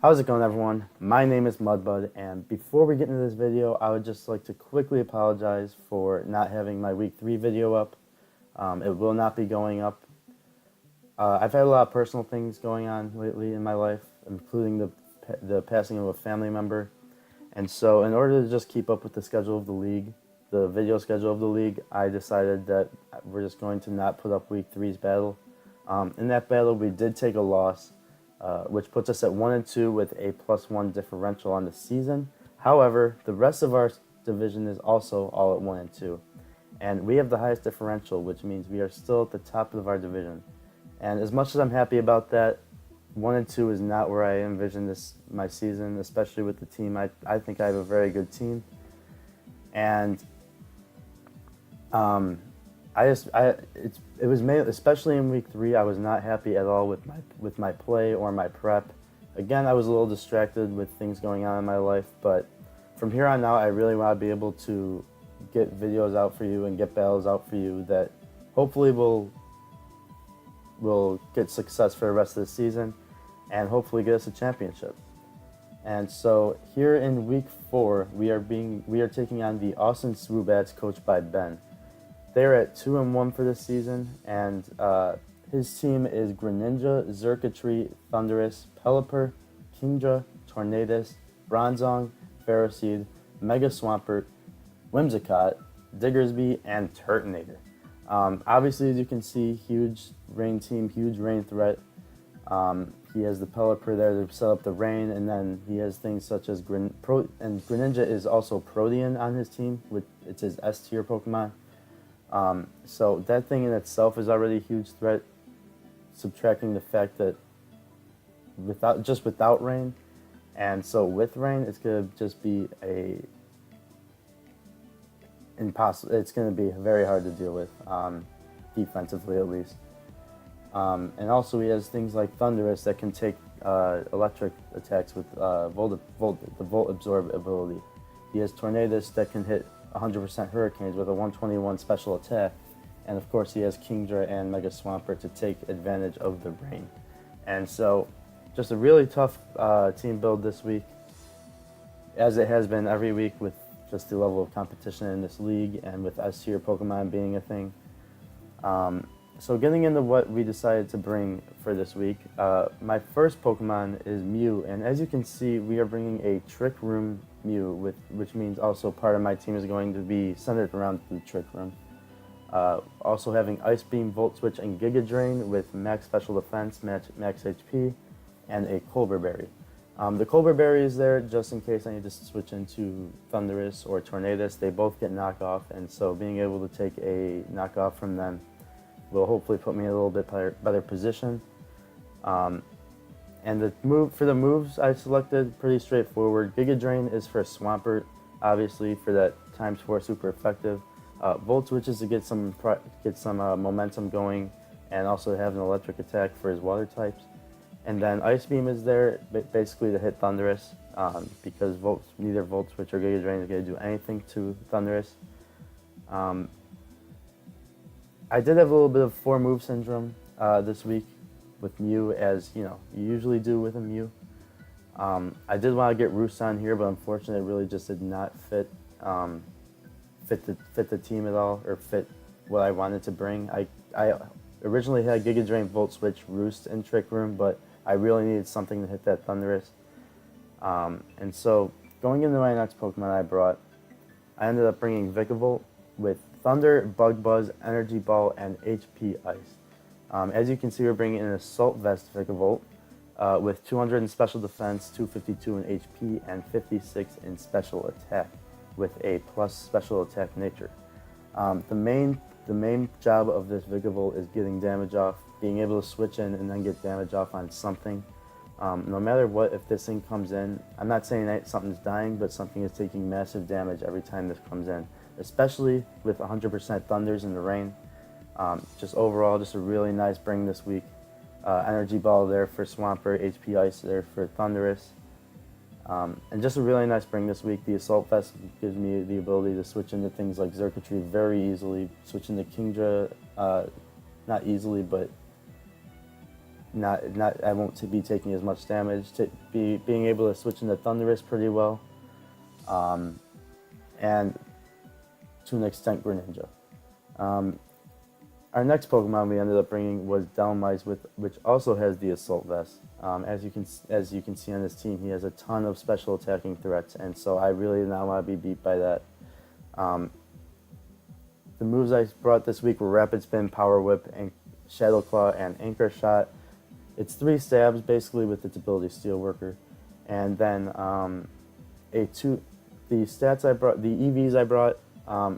How's it going, everyone? My name is Mudbud, and before we get into this video, I would just like to quickly apologize for not having my week 3 video up. It will not be going up. I've had a lot of personal things going on lately in my life, including the passing of a family member. And so in order to just keep up with the schedule of the league, the video schedule of the league, I decided that we're just going to not put up week 3's battle. In that battle, we did take a loss, which puts us at 1-2 with a +1 differential on the season. However, the rest of our division is also all at 1-2, and we have the highest differential, which means we are still at the top of our division. And as much as I'm happy about that, 1-2 is not where I envision my season, especially with the team. I think I have a very good team, and it was made, especially in week 3. I was not happy at all with my play or my prep. Again, I was a little distracted with things going on in my life, but from here on out, I really want to be able to get videos out for you and get battles out for you that hopefully will get success for the rest of the season and hopefully get us a championship. And so here in week 4, we are taking on the Austin Swoobats, coached by Ben. They're at 2-1 for this season, and his team is Greninja, Xurkitree, Thundurus, Pelipper, Kingdra, Tornadus, Bronzong, Ferroseed, Mega Swampert, Whimsicott, Diggersby, and Turtonator. Obviously, as you can see, huge rain team, huge rain threat. He has the Pelipper there to set up the rain, and then he has things such as and Greninja is also Protean on his team, which it's his S tier Pokemon. So that thing in itself is already a huge threat, subtracting the fact that without rain, and so with rain, it's gonna just be it's gonna be very hard to deal with, defensively at least. And also he has things like Thundurus that can take electric attacks with the Volt Absorb ability. He has Tornadus that can hit 100% Hurricanes with a 121 special attack, and of course he has Kingdra and Mega Swampert to take advantage of the rain. And so just a really tough team build this week, as it has been every week with just the level of competition in this league and with S tier Pokemon being a thing. So getting into what we decided to bring for this week, my first Pokemon is Mew, and as you can see, we are bringing a Trick Room Mew, which means also part of my team is going to be centered around the Trick Room. Also having Ice Beam, Volt Switch, and Giga Drain with max special defense, max HP, and a Colbur Berry. The Colbur Berry is there just in case I need to switch into Thundurus or Tornadus. They both get knockoff, and so being able to take a knockoff from them will hopefully put me in a little bit better position. And the moves I selected, pretty straightforward. Giga Drain is for Swampert, obviously for that ×4 super effective. Volt Switch is to get some momentum going, and also have an electric attack for his water types. And then Ice Beam is there basically to hit Thundurus, because neither Volt Switch or Giga Drain is going to do anything to Thundurus. I did have a little bit of 4-move syndrome this week with Mew, as you usually do with a Mew. I did want to get Roost on here, but unfortunately it really just did not fit the team at all, or fit what I wanted to bring. I originally had Giga Drain, Volt Switch, Roost, and Trick Room, but I really needed something to hit that Thundurus. And so going into my next Pokemon I brought, I ended up bringing Vikavolt with Thunder, Bug Buzz, Energy Ball, and HP Ice. As you can see, we're bringing an Assault Vest Vikavolt with 200 in Special Defense, 252 in HP, and 56 in Special Attack with a plus Special Attack nature. The main job of this Vikavolt is getting damage off, being able to switch in and then get damage off on something. No matter what, if this thing comes in, I'm not saying that something's dying, but something is taking massive damage every time this comes in, especially with 100% Thunders in the rain. Just overall, just a really nice bring this week. Energy Ball there for Swampert, HP Ice there for Thundurus. And just a really nice bring this week. The Assault Vest gives me the ability to switch into things like Xurkitree very easily, switch into Kingdra, not easily, but I won't be taking as much damage. Being able to switch into Thunderous pretty well, and to an extent Greninja. Our next Pokemon we ended up bringing was Delmise, which also has the Assault Vest. As you can see on this team, he has a ton of special attacking threats, and so I really did not want to be beat by that. The moves I brought this week were Rapid Spin, Power Whip, and Shadow Claw, and Anchor Shot. It's 3 stabs basically with its ability Steelworker, and then the stats I brought, the EVs I brought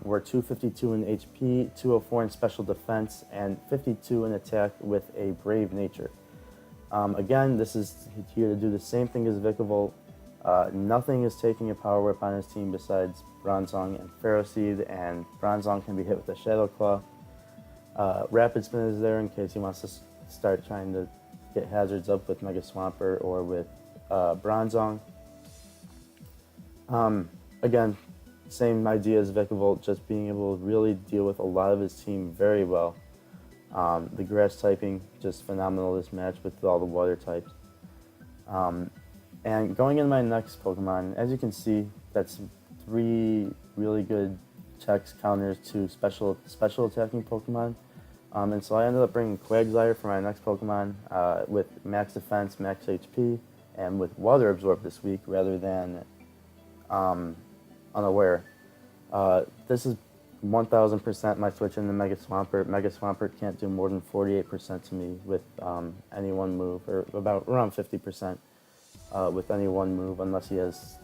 were 252 in HP, 204 in Special Defense, and 52 in Attack with a Brave Nature. Again, this is here to do the same thing as Vikavolt. Nothing is taking a Power Whip on his team besides Bronzong and Ferroseed, and Bronzong can be hit with a Shadow Claw. Rapid Spin is there in case he wants to start trying to get hazards up with Mega Swampert or with Bronzong. Again, same idea as Vikavolt, just being able to really deal with a lot of his team very well. The grass typing, just phenomenal this match with all the water types. And going into my next Pokemon, as you can see, that's 3 really good checks counters to special attacking Pokemon. And so I ended up bringing Quagsire for my next Pokemon with max defense, max HP, and with Water Absorb this week rather than Unaware. This is 1000% my switch into Mega Swampert. Mega Swampert can't do more than 48% to me with any one move, or around 50% with any one move, unless he has,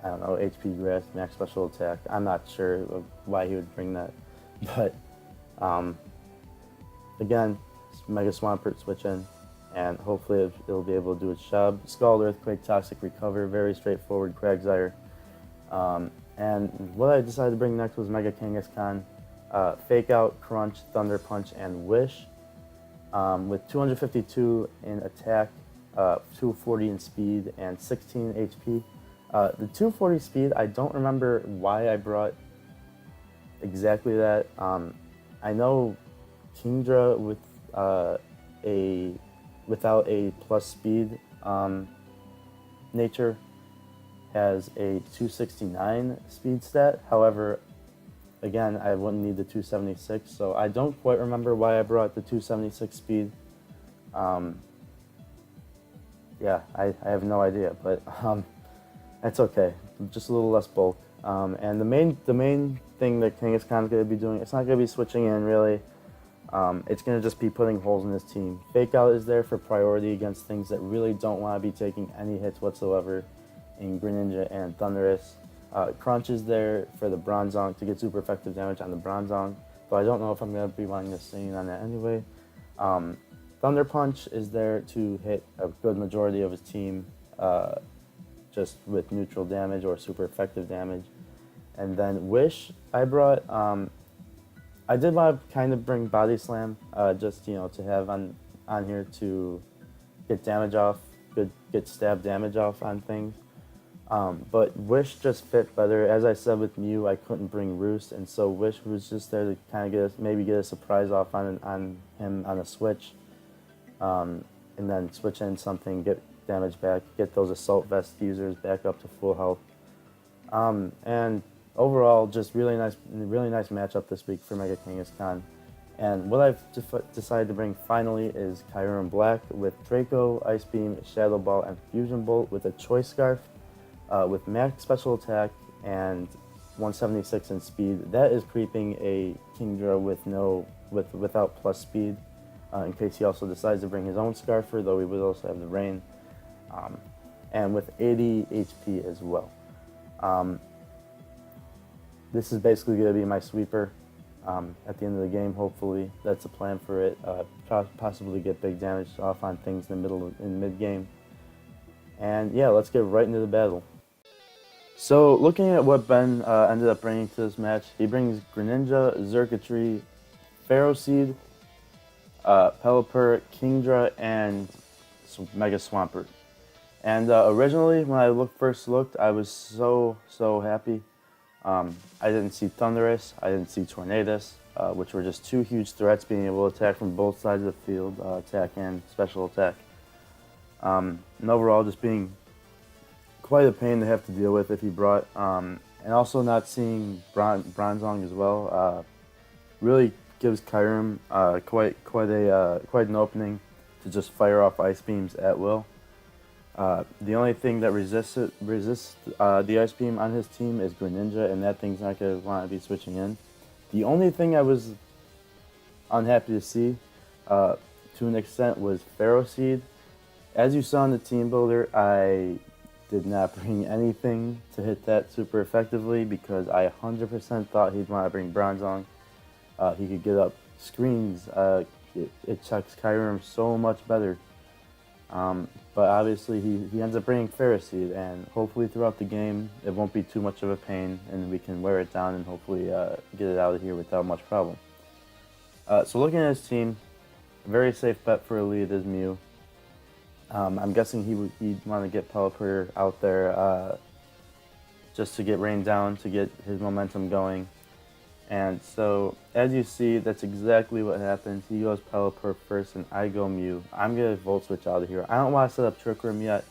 I don't know, HP Grass, max special attack. I'm not sure why he would bring that, but again, Mega Swampert switch in, and hopefully it'll be able to do its job. Scald, Earthquake, Toxic, Recover, very straightforward Quagsire. And what I decided to bring next was Mega Kangaskhan, Fake Out, Crunch, Thunder Punch, and Wish, with 252 in attack, 240 in speed, and 16 HP. The 240 speed, I don't remember why I brought exactly that. I know Kingdra without a plus speed nature has a 269 speed stat. However, again, I wouldn't need the 276, so I don't quite remember why I brought the 276 speed. Yeah, I have no idea, but that's okay. Just a little less bulk. And the main thing that Kangaskhan's going to be doing, it's not going to be switching in really. It's going to just be putting holes in his team. Fake Out is there for priority against things that really don't want to be taking any hits whatsoever in Greninja and Thundurus. Crunch is there for the Bronzong to get super effective damage on the Bronzong, but I don't know if I'm going to be wanting to stay on that anyway. Thunder Punch is there to hit a good majority of his team just with neutral damage or super effective damage. And then Wish I brought, I did want to kind of bring Body Slam just to have on here to get damage off, get stab damage off on things. But Wish just fit better. As I said with Mew, I couldn't bring Roost, and so Wish was just there to kind of maybe get a surprise off on him on a switch, and then switch in something, get damage back, get those Assault Vest users back up to full health. And overall, just really nice matchup this week for Mega Kangaskhan. And what I've decided to bring finally is Kyurem Black with Draco, Ice Beam, Shadow Ball, and Fusion Bolt with a Choice Scarf. With max special attack and 176 in speed. That is creeping a Kingdra without plus speed, in case he also decides to bring his own Scarfer, though he would also have the Rain, and with 80 HP as well. This is basically going to be my sweeper at the end of the game, hopefully. That's the plan for it. Possibly get big damage off on things in mid-game. And yeah, let's get right into the battle. So, looking at what Ben ended up bringing to this match, he brings Greninja, Xurkitree, Ferroseed, Pelipper, Kingdra, and Mega Swampert. And originally, when I first looked, I was so happy. I didn't see Thunderous, I didn't see Tornadus, which were just two huge threats, being able to attack from both sides of the field, attack and special attack. And overall, just being quite a pain to have to deal with if he brought. And also not seeing Bronzong as well really gives Kyurem quite an opening to just fire off ice beams at will. The only thing that resists the ice beam on his team is Greninja, and that thing's not going to want to be switching in. The only thing I was unhappy to see, to an extent, was Ferroseed. As you saw in the team builder, I did not bring anything to hit that super effectively because I 100% thought he'd want to bring Bronzong. He could get up screens. It checks Kyurem so much better. But obviously he ends up bringing Ferroseed, and hopefully throughout the game it won't be too much of a pain and we can wear it down and hopefully get it out of here without much problem. So looking at his team, a very safe bet for a lead is Mew. I'm guessing he'd want to get Pelipper out there just to get rain down, to get his momentum going. And so, as you see, that's exactly what happens. He goes Pelipper first, and I go Mew. I'm going to Volt Switch out of here. I don't want to set up Trick Room yet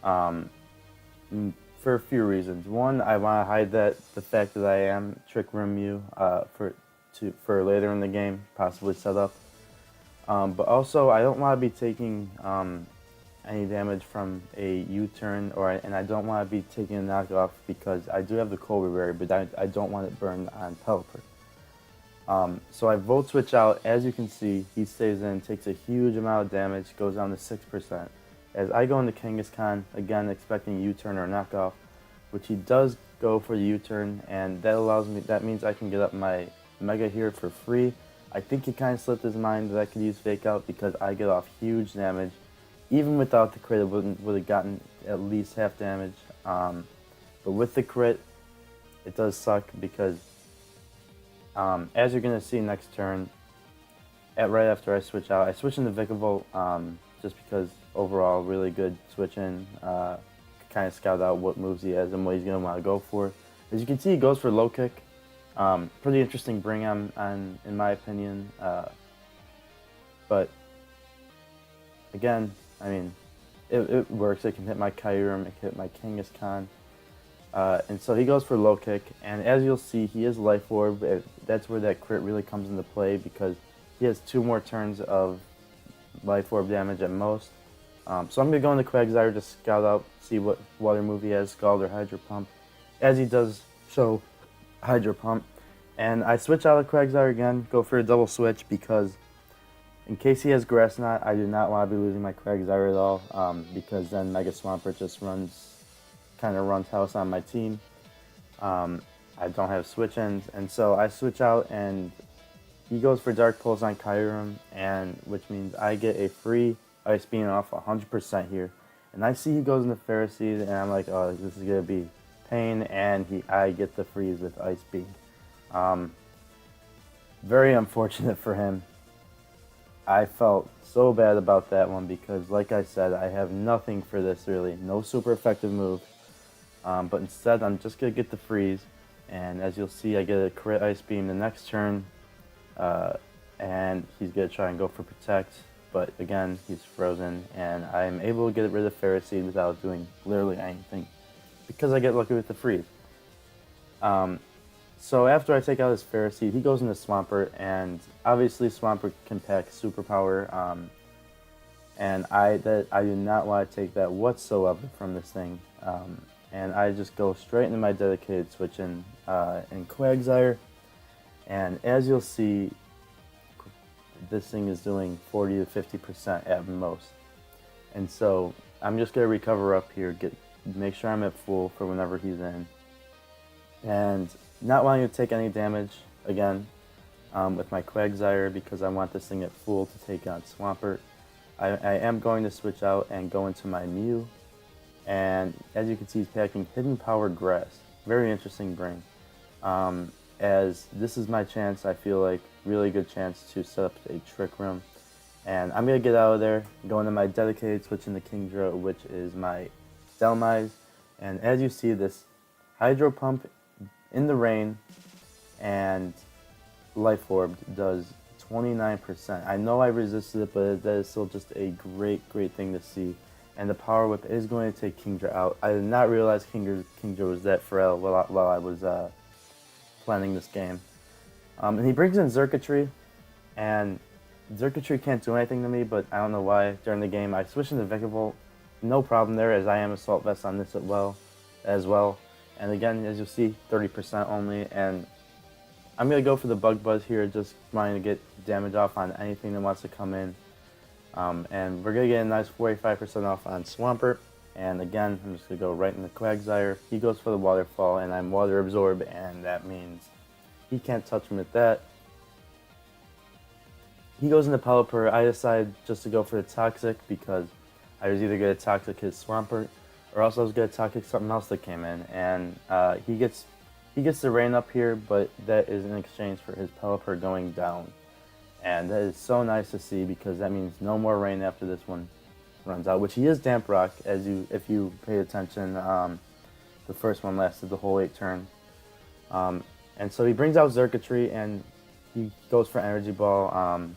for a few reasons. One, I want to hide the fact that I am Trick Room Mew for later in the game, possibly set up. But also, I don't want to be taking any damage from a U-turn, and I don't want to be taking a knockoff because I do have the Colby Berry, but I don't want it burned on Pelipper. So I Volt Switch out. As you can see, he stays in, takes a huge amount of damage, goes down to 6%. As I go into Kangaskhan, again expecting U-turn or knockoff, which he does go for the U-turn, and that means I can get up my Mega here for free. I think he kind of slipped his mind that I could use Fake Out because I get off huge damage. Even without the crit, it would have gotten at least half damage. But with the crit, it does suck because, as you're going to see next turn, right after I switch out, I switch into Vikavolt just because overall really good switch in. Kind of scout out what moves he has and what he's going to want to go for. As you can see, he goes for low kick. Pretty interesting bring on in my opinion. But again, I mean, it works. It can hit my Kyurem, it can hit my Kangaskhan. And so he goes for low kick, and as you'll see, he is Life Orb. That's where that crit really comes into play because he has 2 more turns of Life Orb damage at most. So I'm going to go into Quagsire to scout out, see what water move he has, Scald or Hydro Pump. As he does show Hydro Pump. And I switch out of Quagsire again, go for a double switch because in case he has Grass Knot, I do not want to be losing my Quagsire at all because then Mega Swampert just kind of runs house on my team. I don't have switch-ins, and so I switch out and he goes for Dark Pulse on Kyurem, which means I get a free Ice Beam off 100% here. And I see he goes into Ferroseed, and I'm like, oh, this is going to be pain, and I get the freeze with Ice Beam. Very unfortunate for him. I felt so bad about that one because, like I said, I have nothing for this really. No super effective move. But instead, I'm just going to get the freeze. And as you'll see, I get a crit Ice Beam the next turn. And he's going to try and go for Protect. But again, he's frozen. And I'm able to get rid of Ferroseed without doing literally anything because I get lucky with the freeze. So after I take out his Ferroseed, he goes into Swampert, and obviously Swampert can pack Superpower, and I do not want to take that whatsoever from this thing, and I just go straight into my dedicated switch in Quagsire, and as you'll see, this thing is doing 40 to 50% at most, and so I'm just gonna recover up here, make sure I'm at full for whenever he's in, and not wanting to take any damage again with my Quagsire because I want this thing at full to take on Swampert. I am going to switch out and go into my Mew, and as you can see, he's packing Hidden Power Grass. Very interesting bring. As this is my chance, I feel like really good chance to set up a Trick Room, and I'm gonna get out of there, go into my dedicated switch into Kingdra, which is my Starmies, and as you see, this Hydro Pump in the rain, and Life Orb does 29%. I know I resisted it, but that is still just a great thing to see. And the Power Whip is going to take Kingdra out. I did not realize Kingdra was that frail while I was planning this game. And he brings in Xurkitree, and Xurkitree can't do anything to me, but I don't know why. During the game, I switched into Vikavolt. No problem there, as I am Assault Vest on this as well. And again, as you'll see, 30% only. And I'm going to go for the Bug Buzz here, just trying to get damage off on anything that wants to come in. And we're going to get a nice 45% off on Swampert. And again, I'm just going to go right into Quagsire. He goes for the Waterfall, and I'm Water Absorb, and that means he can't touch me with that. He goes into Pelipper. I decide just to go for the Toxic because I was either going to Toxic his Swampert, or else I was going to Toxic something else that came in. And he gets the rain up here, but that is in exchange for his Pelipper going down. And that is so nice to see because that means no more rain after this one runs out, which he is Damp Rock, if you pay attention. The first one lasted the whole 8 turn. And so he brings out Xurkitree, and he goes for Energy Ball.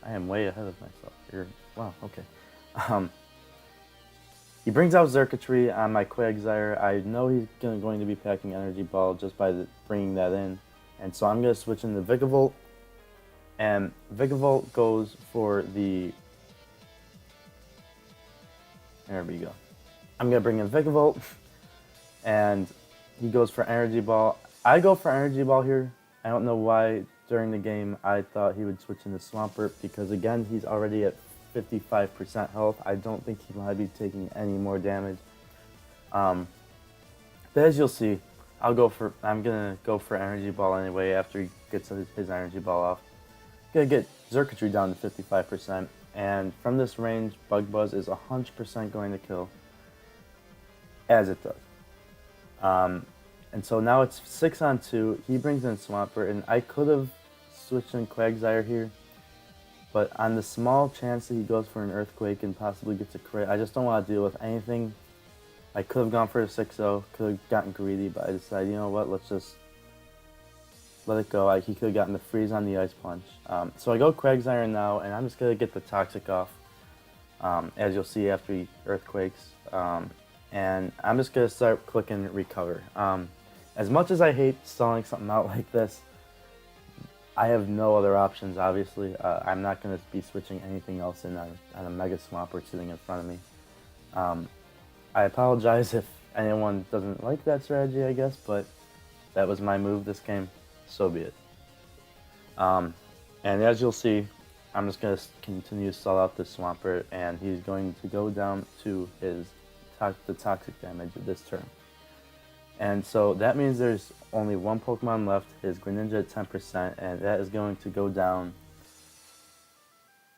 I am way ahead of myself here. Wow, okay. He brings out Xurkitree on my Quagsire. I know he's going to be packing Energy Ball just by bringing that in. And so I'm going to switch into Vikavolt. And Vikavolt goes for the... There we go. I'm going to bring in Vikavolt. And he goes for Energy Ball. I go for Energy Ball here. I don't know why during the game I thought he would switch into Swampert because, again, he's already at 55% health. I don't think he might be taking any more damage. But as you'll see, I'm gonna go for Energy Ball anyway after he gets his Energy Ball off. Gonna get Xurkitree down to 55%, and from this range, Bug Buzz is 100% going to kill, as it does. And so now it's 6-on-2. He brings in Swampert, and I could have switched in Quagsire here. But on the small chance that he goes for an Earthquake and possibly gets a crit, I just don't want to deal with anything. I could have gone for a 6-0, could have gotten greedy, but I decided, you know what, let's just let it go. He could have gotten the freeze on the Ice Punch. So I go Quagsire now, and I'm just going to get the Toxic off, as you'll see after he Earthquakes. And I'm just going to start clicking Recover. As much as I hate stalling something out like this, I have no other options, obviously. I'm not going to be switching anything else in on a Mega Swampert sitting in front of me. I apologize if anyone doesn't like that strategy, I guess, but that was my move this game, so be it. And as you'll see, I'm just going to continue to stall out this Swampert, and he's going to go down to the Toxic damage this turn. And so that means there's only one Pokemon left, his Greninja at 10%, and that is going to go down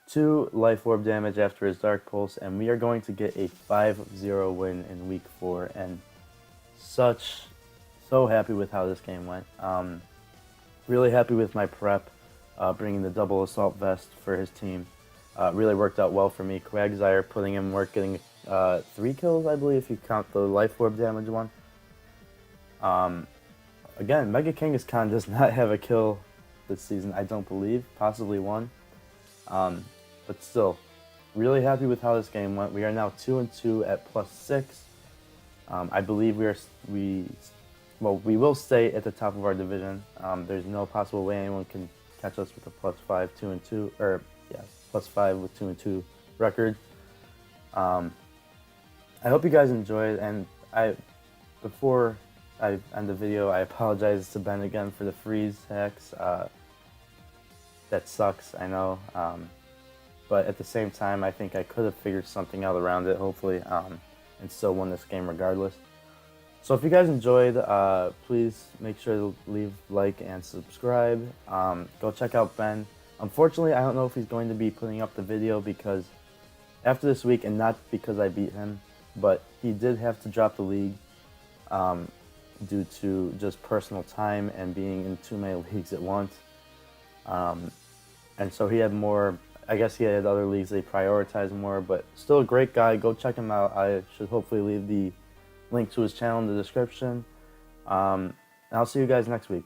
to Life Orb damage after his Dark Pulse, and we are going to get a 5-0 win in Week 4, and so happy with how this game went. Really happy with my prep, bringing the double Assault Vest for his team. Really worked out well for me. Quagsire putting in work, getting 3 kills, I believe, if you count the Life Orb damage one. Again, Mega Kangaskhan Khan does not have a kill this season, I don't believe. Possibly one. But still, really happy with how this game went. We are now 2-2 at +6. I believe we will stay at the top of our division. There's no possible way anyone can catch us with a +5, 2-2, or yeah, +5 with 2-2 record. I hope you guys enjoyed, and before I end the video, I apologize to Ben again for the freeze hacks. That sucks, I know. But at the same time, I think I could have figured something out around it, hopefully, and still won this game regardless. So if you guys enjoyed, please make sure to leave a like and subscribe. Go check out Ben. Unfortunately, I don't know if he's going to be putting up the video because after this week, and not because I beat him, but he did have to drop the league due to just personal time and being in too many leagues at once. And so he had more, I guess he had other leagues they prioritize more, but still a great guy. Go check him out. I should hopefully leave the link to his channel in the description. And And I'll see you guys next week.